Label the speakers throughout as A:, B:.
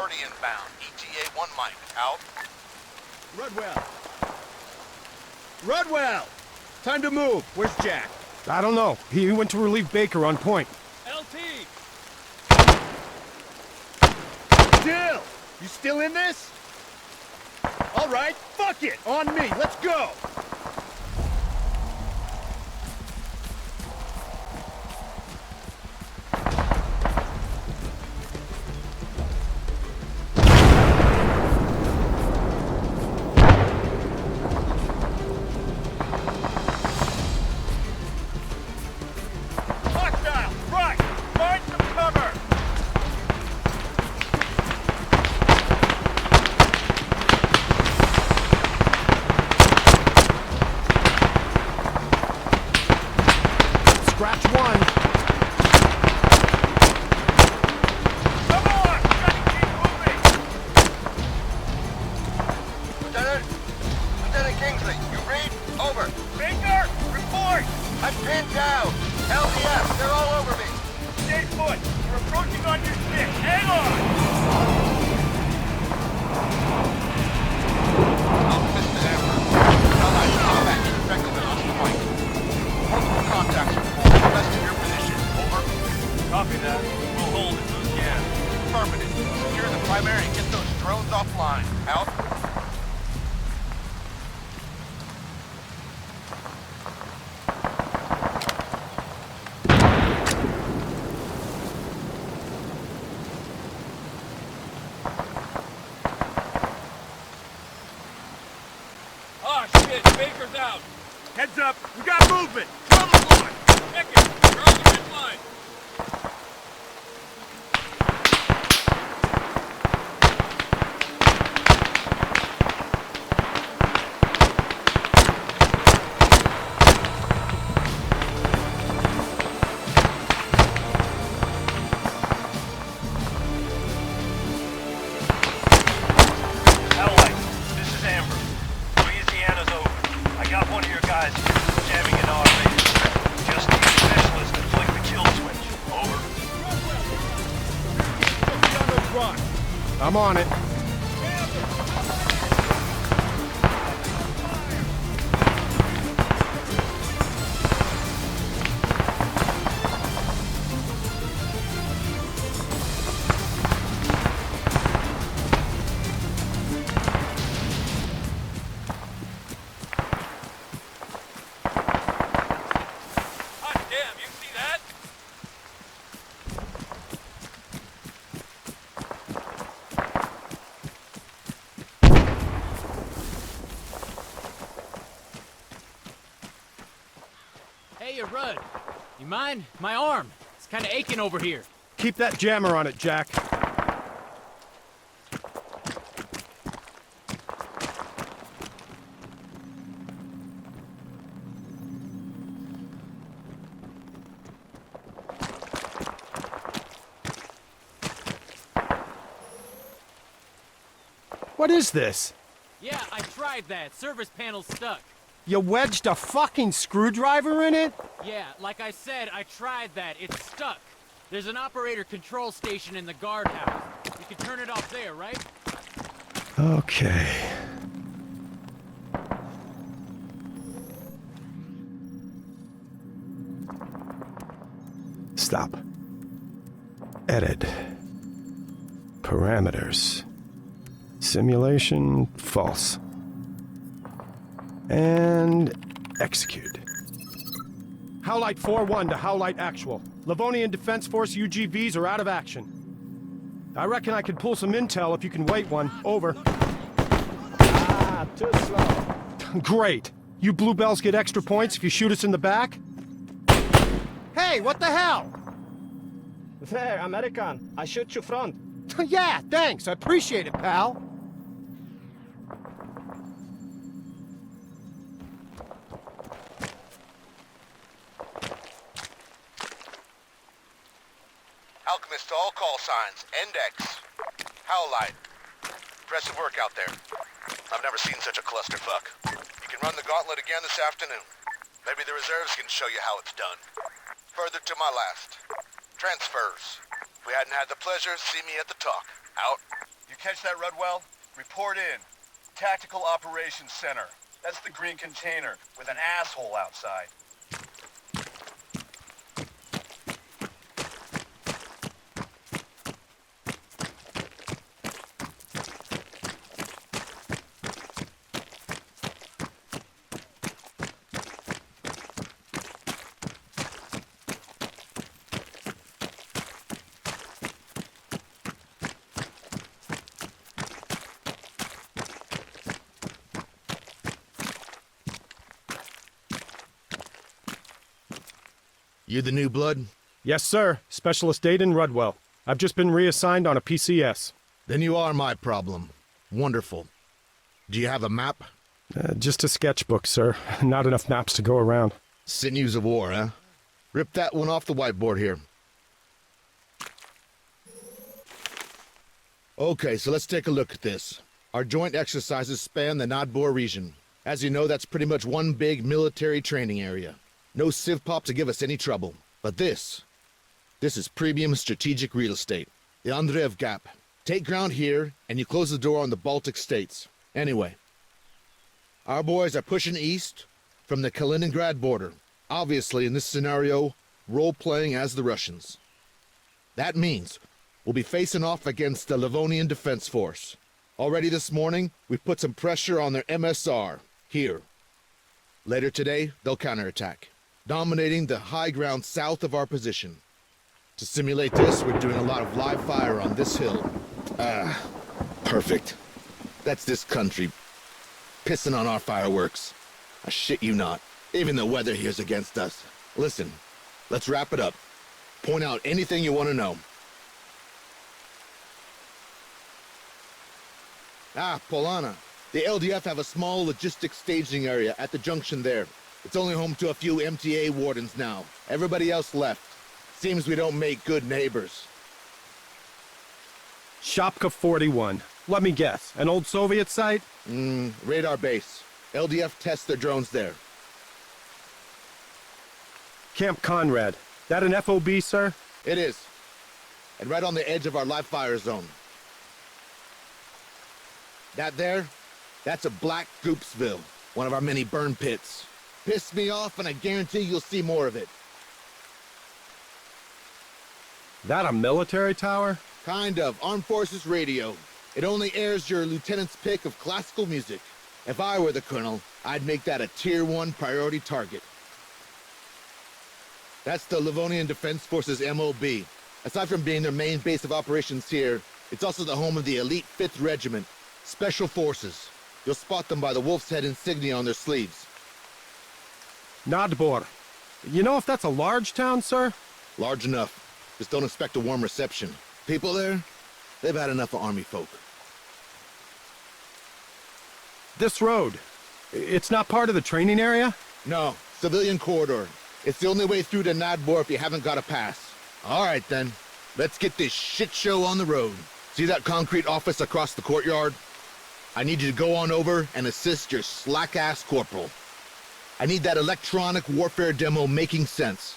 A: party inbound. ETA 1 mic. Out.
B: Rudwell! Rudwell! Time to move. Where's Jack?
C: I don't know. He went to relieve Baker on point.
B: LT! Dill! You still in this? All right, fuck it! On me, let's go!
C: Scratch one.
A: Come on! Gotta keep moving! Lieutenant Kingsley, you read? Over. Baker, report! I'm pinned down. LDS, they're all over me. Stay put. We're approaching on your stick. Hang on! Mr. Amber. Allied combat effectively on point. Multiple contacts are full. Rest of your position. Over. Copy that. We'll hold it till the end. Affirmative. Secure the primary and get those drones offline. Out.
B: Oh shit, Baker's out! Heads up, we got movement! Trouble line! Check it! We're on the red line!
A: Allied, this is Amber. Louisiana's over. I got one of your guys jamming an automated. Just need a specialist to flick the kill switch. Over.
C: I'm on it.
B: Hot damn, you see that?
D: Hey, Rudd. You mind? My arm. It's kind of aching over here.
C: Keep that jammer on it, Jack. What is this?
D: Yeah, I tried that. Service panel's stuck.
C: You wedged a fucking screwdriver in it?
D: Yeah, like I said, I tried that. It's stuck. There's an operator control station in the guardhouse. You can turn it off there, right?
C: Okay. Stop. Edit. Parameters. Simulation false. And execute. Howlite 4-1 to Howlite Actual. Livonian Defense Force UGVs are out of action. I reckon I could pull some intel if you can wait one. Over.
E: Ah, too slow.
C: Great. You bluebells get extra points if you shoot us in the back? Hey, what the hell?
E: There, American. I shoot you front.
C: Yeah, thanks. I appreciate it, pal.
A: Alchemist to all call signs. Index. Howlite. Impressive work out there. I've never seen such a clusterfuck. You can run the gauntlet again this afternoon. Maybe the reserves can show you how it's done. Further to my last. Transfers. If we hadn't had the pleasure, see me at the talk. Out. You catch that, Rudwell? Report in. Tactical Operations Center. That's the green container with an asshole outside.
F: You the new blood?
C: Yes, sir. Specialist Aiden Rudwell. I've just been reassigned on a PCS.
F: Then you are my problem. Wonderful. Do you have a map?
C: Just a sketchbook, sir. Not enough maps to go around.
F: Sinews of war, huh? Rip that one off the whiteboard here. Okay, so let's take a look at this. Our joint exercises span the neigbour region. As you know, that's pretty much one big military training area. No civ pop to give us any trouble. But this is premium strategic real estate. The Andreev Gap. Take ground here, and you close the door on the Baltic states. Anyway, our boys are pushing east from the Kaliningrad border. Obviously, in this scenario, role-playing as the Russians. That means we'll be facing off against the Livonian Defense Force. Already this morning, we put some pressure on their MSR, here. Later today, they'll counterattack, dominating the high ground south of our position. To simulate this, we're doing a lot of live fire on this hill. Perfect. That's this country pissing on our fireworks. I shit you not. Even the weather here's against us. Listen, let's wrap it up. Point out anything you want to know. Polana. The LDF have a small logistics staging area at the junction there. It's only home to a few MTA wardens now. Everybody else left. Seems we don't make good neighbors.
C: Shopka 41. Let me guess. An old Soviet site?
F: Radar base. LDF tests their drones there.
C: Camp Conrad. That an FOB, sir?
F: It is. And right on the edge of our live fire zone. That there, that's a Black Goopsville, one of our many burn pits. Piss me off and I guarantee you'll see more of it.
C: That a military tower?
F: Kind of. Armed Forces Radio. It only airs your lieutenant's pick of classical music. If I were the colonel, I'd make that a Tier 1 priority target. That's the Livonian Defense Forces MOB. Aside from being their main base of operations here, it's also the home of the elite 5th Regiment, Special Forces. You'll spot them by the wolf's head insignia on their sleeves.
C: Nadbor. You know if that's a large town, sir?
F: Large enough. Just don't expect a warm reception. People there, they've had enough of army folk.
C: This road. It's not part of the training area?
F: No, civilian corridor. It's the only way through to Nadbor if you haven't got a pass. All right, then. Let's get this shit show on the road. See that concrete office across the courtyard? I need you to go on over and assist your slack-ass corporal. I need that electronic warfare demo making sense.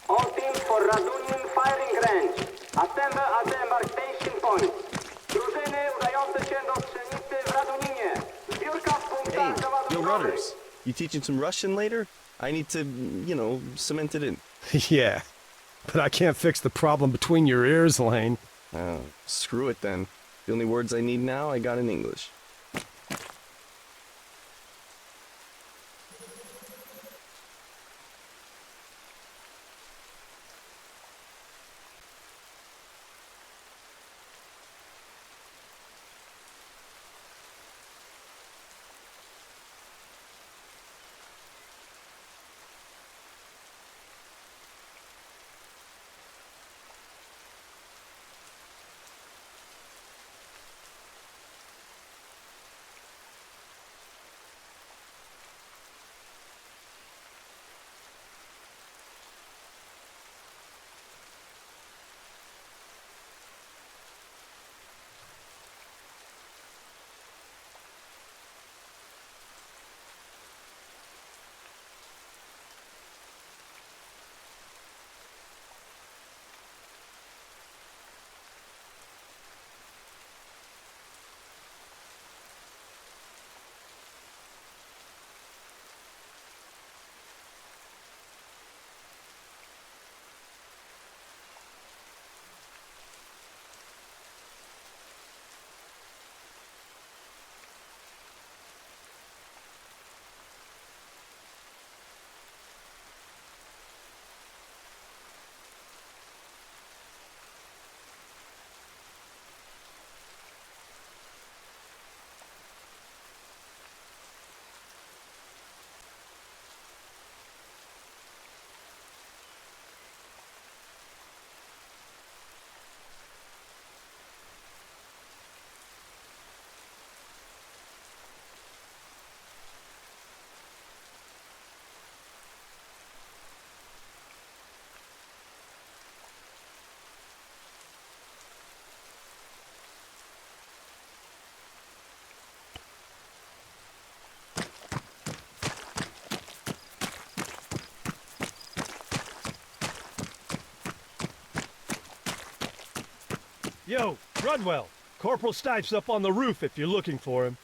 G: All teams for Radunian firing range. Assemble at the embarkation point. Drużyny udające się do strzelnicy w Raduninie. Zbiórka w punktach załadunkowych.
E: Yo, runners, you teaching some Russian later? I need to, cement it in.
C: Yeah. But I can't fix the problem between your ears, Lane.
H: Oh, screw it then. The only words I need now, I got in English.
I: Yo, Rudwell. Corporal Stipe's up on the roof if you're looking for him.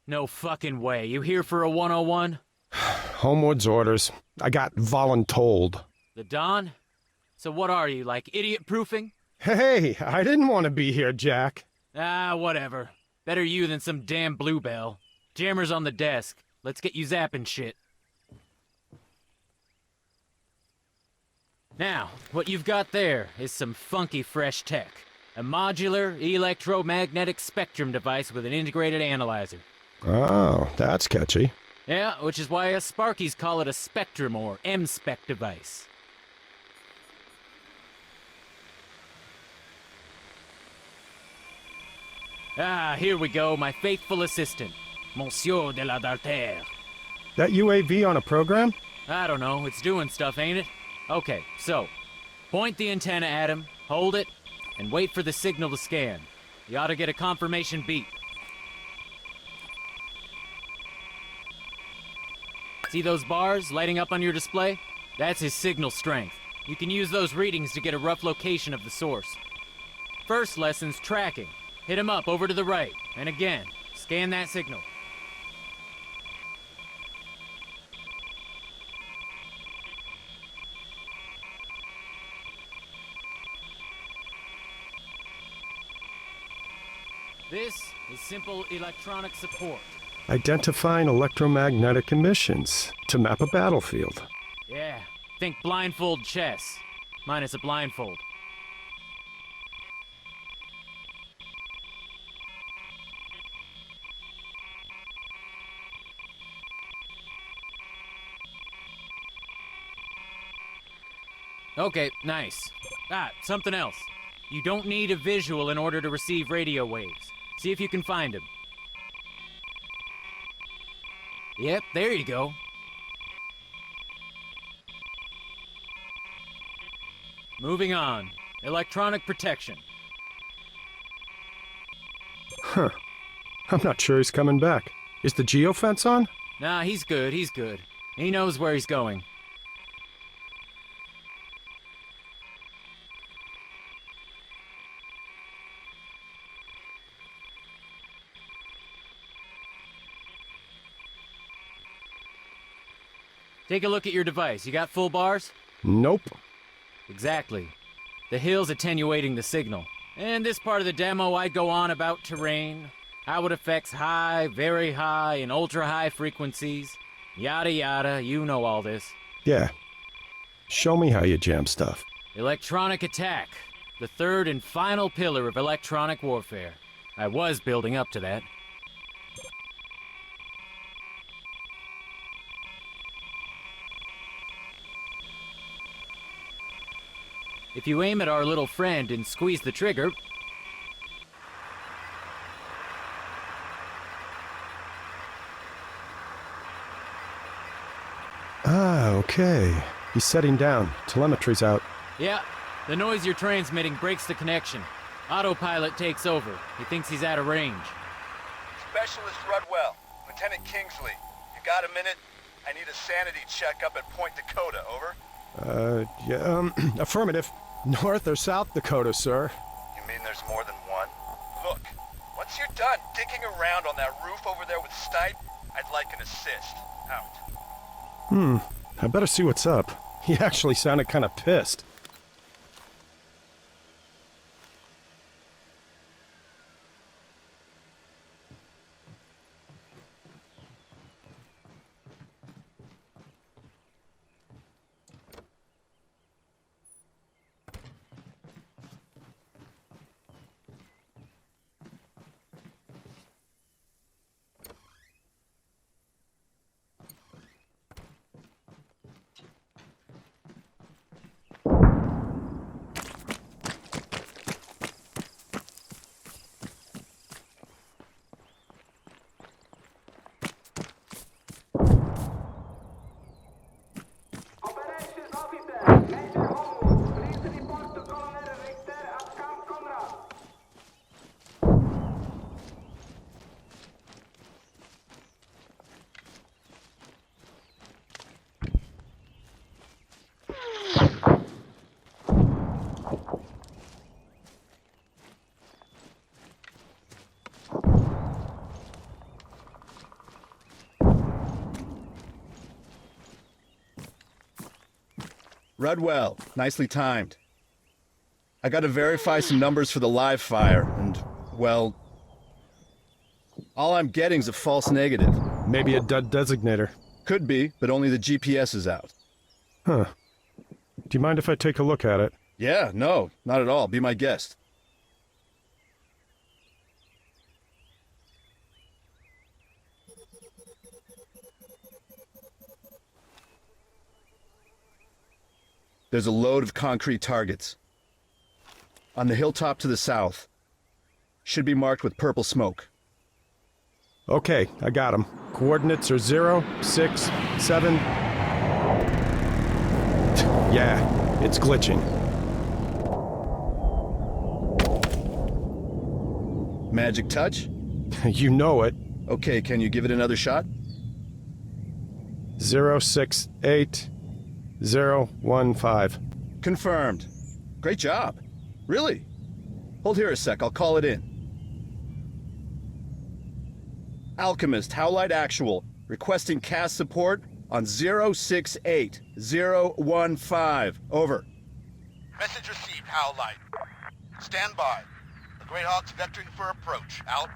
D: No fucking way. You here for a 101?
C: Homeward's orders. I got voluntold.
D: The Don? So what are you, like idiot-proofing?
C: Hey, I didn't want to be here, Jack.
D: Ah, whatever. Better you than some damn bluebell. Jammer's on the desk. Let's get you zapping shit. Now, what you've got there is some funky fresh tech. A modular electromagnetic spectrum device with an integrated analyzer.
C: Oh, that's catchy.
D: Yeah, which is why us Sparkies call it a spectrum or M-spec device. Ah, here we go, my faithful assistant, Monsieur de la Dartere.
C: That UAV on a program?
D: I don't know, it's doing stuff, ain't it? Okay, so, point the antenna at him, hold it, and wait for the signal to scan. You ought to get a confirmation beep. See those bars lighting up on your display? That's his signal strength. You can use those readings to get a rough location of the source. First lesson's tracking. Hit him up over to the right, and again, scan that signal. This is simple electronic support.
C: Identifying electromagnetic emissions to map a battlefield.
D: Yeah, think blindfold chess, minus a blindfold. Okay, nice. Ah, something else. You don't need a visual in order to receive radio waves. See if you can find them. Yep, there you go. Moving on. Electronic protection.
C: Huh. I'm not sure he's coming back. Is the geofence on?
D: Nah, he's good, he's good. He knows where he's going. Take a look at your device. You got full bars?
C: Nope.
D: Exactly. The hill's attenuating the signal. In this part of the demo, I'd go on about terrain, how it affects high, very high, and ultra-high frequencies. Yada yada, you know all this.
C: Yeah. Show me how you jam stuff.
D: Electronic attack. The third and final pillar of electronic warfare. I was building up to that. If you aim at our little friend and squeeze the trigger...
C: Ah, okay. He's setting down. Telemetry's out.
D: Yeah, the noise you're transmitting breaks the connection. Autopilot takes over. He thinks he's out of range.
A: Specialist Rudwell, Lieutenant Kingsley. You got a minute? I need a sanity check up at Point Dakota, over.
C: Yeah, affirmative. North or South Dakota, sir?
A: You mean there's more than one? Look, once you're done digging around on that roof over there with Stipe, I'd like an assist. Out.
C: I better see what's up. He actually sounded kind of pissed.
J: Rudwell, nicely timed. I gotta verify some numbers for the live fire, and, well, all I'm getting's a false negative.
C: Maybe a dud designator.
J: Could be, but only the GPS is out.
C: Huh. Do you mind if I take a look at it?
J: Yeah, no, not at all. Be my guest. There's a load of concrete targets. On the hilltop to the south. Should be marked with purple smoke.
C: Okay, I got them. Coordinates are 0, 6, 7... Yeah, it's glitching.
J: Magic touch?
C: You know it.
J: Okay, can you give it another shot?
C: 068 015.
J: Confirmed. Great job. Really? Hold here a sec, I'll call it in. Alchemist, Howlite Actual, requesting cast support on 068 015. Over.
A: Message received, Howlite. Stand by. The Great Hawk's vectoring for approach. Out.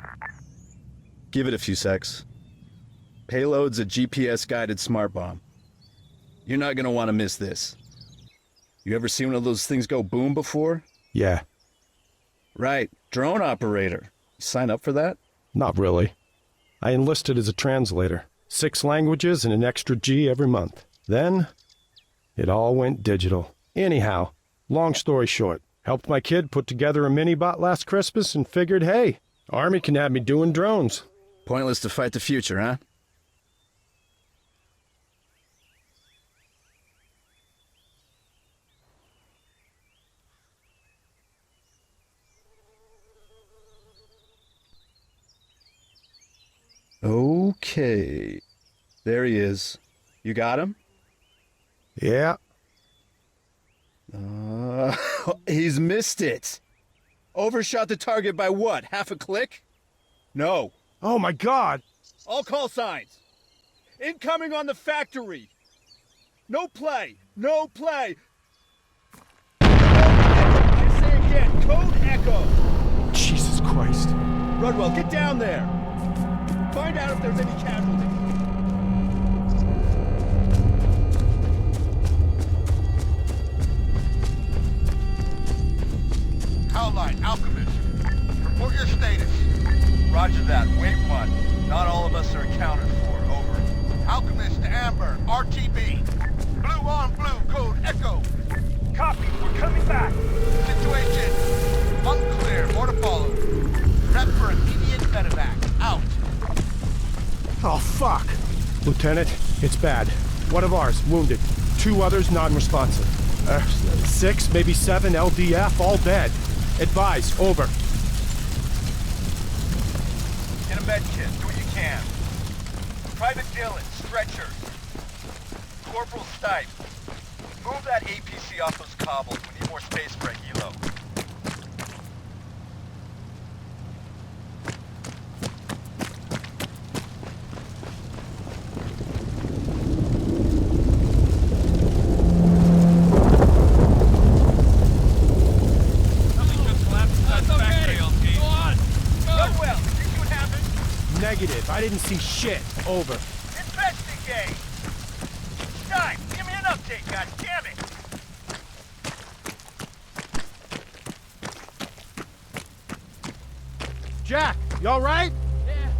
J: Give it a few secs. Payload's a GPS-guided smart bomb. You're not gonna want to miss this. You ever seen one of those things go boom before?
C: Yeah.
J: Right, drone operator. You sign up for that?
C: Not really. I enlisted as a translator. 6 languages and an extra G every month. Then, it all went digital. Anyhow, long story short, helped my kid put together a mini-bot last Christmas and figured, hey, Army can have me doing drones.
J: Pointless to fight the future, huh? Okay. There he is. You got him?
C: Yeah.
J: He's missed it. Overshot the target by what? Half a click? No.
C: Oh my God!
J: All call signs. Incoming on the factory. No play. No play. I say again, code echo.
C: Jesus Christ.
J: Rudwell, get down there. Find out if there's any casualties.
A: Howlite, Alchemist. Report your status.
B: Roger that. Wait one. Not all of us are accounted for. Over.
A: Alchemist to Amber, RTB. Blue on blue, code Echo.
I: Copy, we're coming back.
A: Situation unclear, more to follow. Prep for immediate medevac. Out.
C: Oh, fuck! Lieutenant, it's bad. One of ours, wounded. 2 others, non-responsive. 6, maybe 7 LDF, all dead. Advise, over.
B: Get a med kit. Do what you can. Private Dillon, stretcher. Corporal Stipe. Move that APC off those cobbles. We need more space for a helo.
C: Negative. I didn't see shit. Over.
B: Investigate! Stipe, give me an update, goddammit!
C: Jack, you alright?
D: Yeah,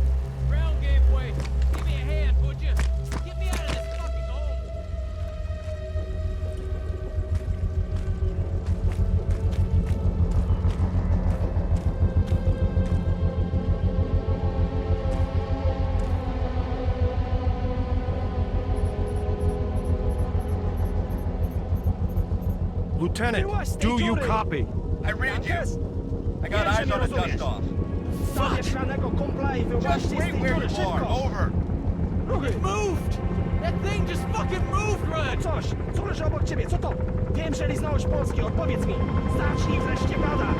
D: ground gave way. Give me a hand, would you? Get me out of this fucking hole.
C: Lieutenant, do you copy?
B: I read you. I got eyes on the dust-off. Just wait where you are. Over.
D: It moved! That thing just fucking moved, Rud!
E: Coś, co leży obok ciebie, co to? Wiem, że liznąłeś polski, odpowiedz mi. Zacznij wreszcie badać.